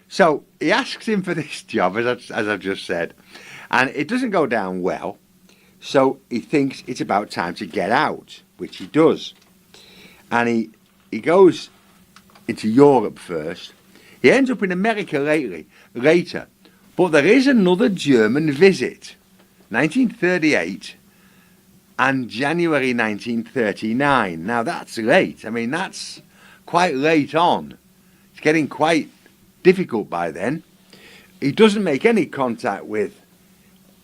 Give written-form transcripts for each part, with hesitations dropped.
So he asks him for this job, as I've just said, and it doesn't go down well. So he thinks it's about time to get out, which he does. And he goes into Europe first. He ends up in America later. But there is another German visit, 1938 and January 1939. Now that's late. I mean, that's quite late on. It's getting quite difficult by then. He doesn't make any contact with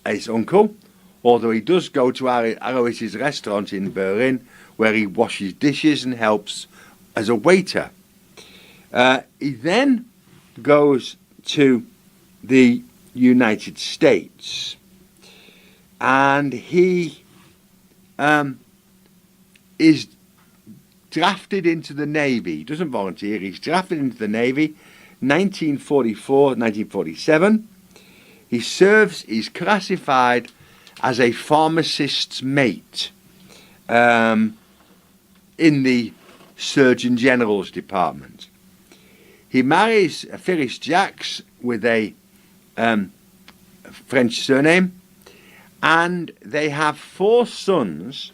his uncle, although he does go to Alois's restaurant in Berlin, where he washes dishes and helps as a waiter. He then goes to the United States, and he is drafted into the Navy. He doesn't volunteer, he's drafted into the Navy, 1944, 1947. He serves, he's classified as a pharmacist's mate in the Surgeon General's department. He marries Phyllis Jacques with a French surname, and they have 4 sons,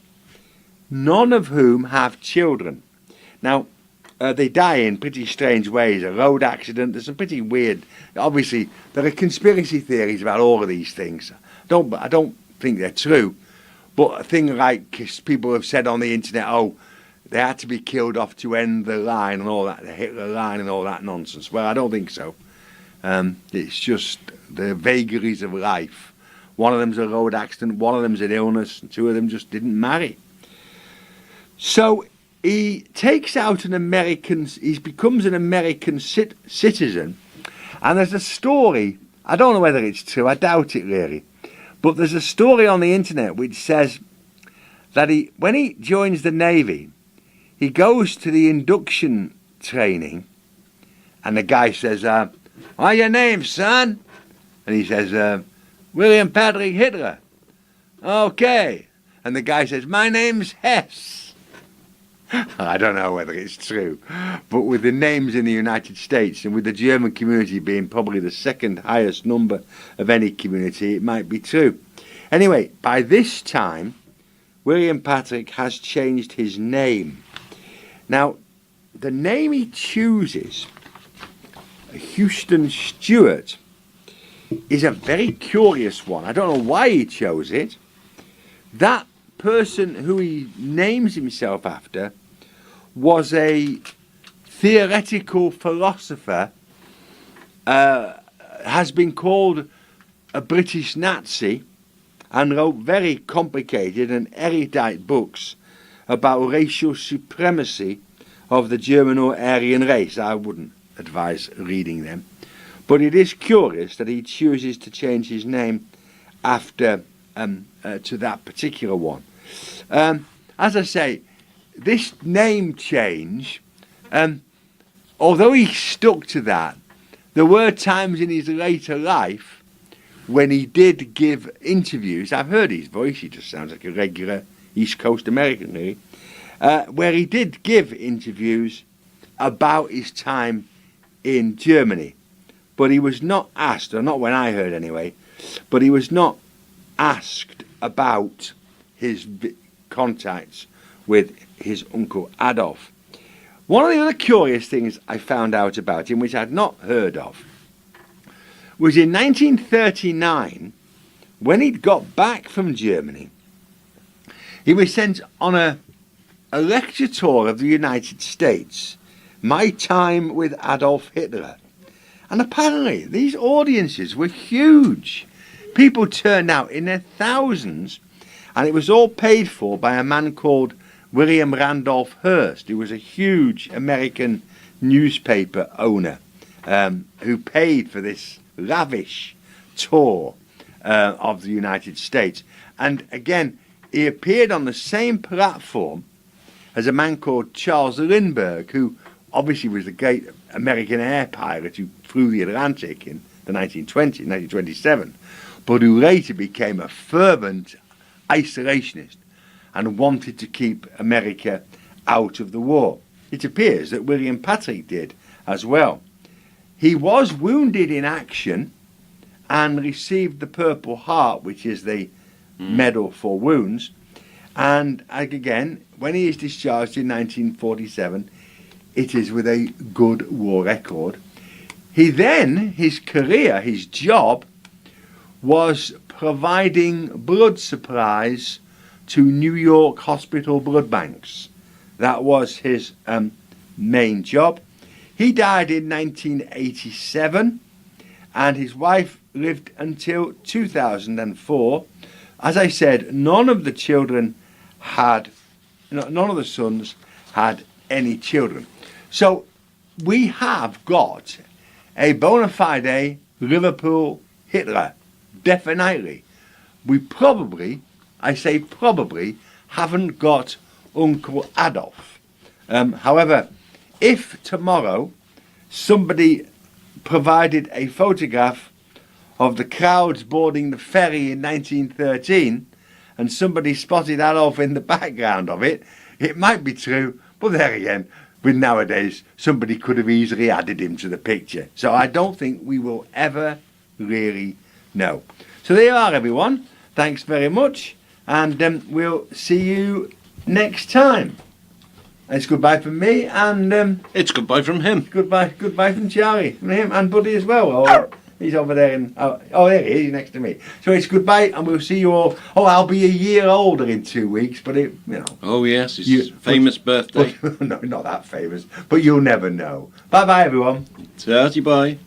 none of whom have children. Now, they die in pretty strange ways. A road accident, there's some pretty weird... Obviously, there are conspiracy theories about all of these things. I don't think they're true, but a thing like people have said on the internet, oh, they had to be killed off to end the line and all that, the Hitler line and all that nonsense. Well, I don't think so. It's just the vagaries of life. One of them's a road accident, one of them's an illness, and 2 of them just didn't marry. So he takes out he becomes an American citizen, and there's a story, I don't know whether it's true, I doubt it really, but there's a story on the internet which says that when he joins the Navy, he goes to the induction training, and the guy says, what's your name, son? And he says, William Patrick Hitler. Okay. And the guy says, my name's Hess. I don't know whether it's true, but with the names in the United States and with the German community being probably the 2nd highest number of any community, it might be true. Anyway, by this time, William Patrick has changed his name. Now, the name he chooses, Houston Stewart, is a very curious one. I don't know why he chose it. That person who he names himself after was a theoretical philosopher, has been called a British Nazi, and wrote very complicated and erudite books about racial supremacy of the German or Aryan race. I wouldn't advise reading them. But it is curious that he chooses to change his name after to that particular one. As I say, this name change, although he stuck to that, there were times in his later life when he did give interviews. I've heard his voice, he just sounds like a regular East Coast American, really, where he did give interviews about his time in Germany. But he was not asked, or not when I heard anyway, but he was not asked about his contacts with his uncle Adolf. One of the other curious things I found out about him, which I'd not heard of, was in 1939, when he'd got back from Germany, he was sent on a lecture tour of the United States, My Time with Adolf Hitler. And apparently these audiences were huge. People turned out in their thousands, and it was all paid for by a man called William Randolph Hearst, who was a huge American newspaper owner, who paid for this lavish tour of the United States. And again, he appeared on the same platform as a man called Charles Lindbergh, who obviously was the great American air pilot who flew the Atlantic in the 1927, but who later became a fervent isolationist and wanted to keep America out of the war. It appears that William Patrick did as well. He was wounded in action and received the Purple Heart, which is the medal for wounds. And again, when he is discharged in 1947, it is with a good war record. His career, his job, was providing blood supplies to New York hospital blood banks. That was his main job. He died in 1987, and his wife lived until 2004. As I said, none of the sons had any children. So we have got a bona fide Liverpool Hitler, definitely. We probably, I say probably, haven't got Uncle Adolf. However, if tomorrow somebody provided a photograph of the crowds boarding the ferry in 1913 and somebody spotted Adolf in the background of it, it might be true, but there again, with nowadays, somebody could have easily added him to the picture. So I don't think we will ever really know. So there you are, everyone. Thanks very much, and we'll see you next time. It's goodbye from me, and It's goodbye from him. goodbye from Charlie, from him and Buddy as well. Oh, he's over there there he is, he's next to me. So it's goodbye, and we'll see you all. Oh, I'll be a year older in 2 weeks, but Oh yes, his famous birthday. no, not that famous, but you'll never know. Bye bye, everyone. Bye.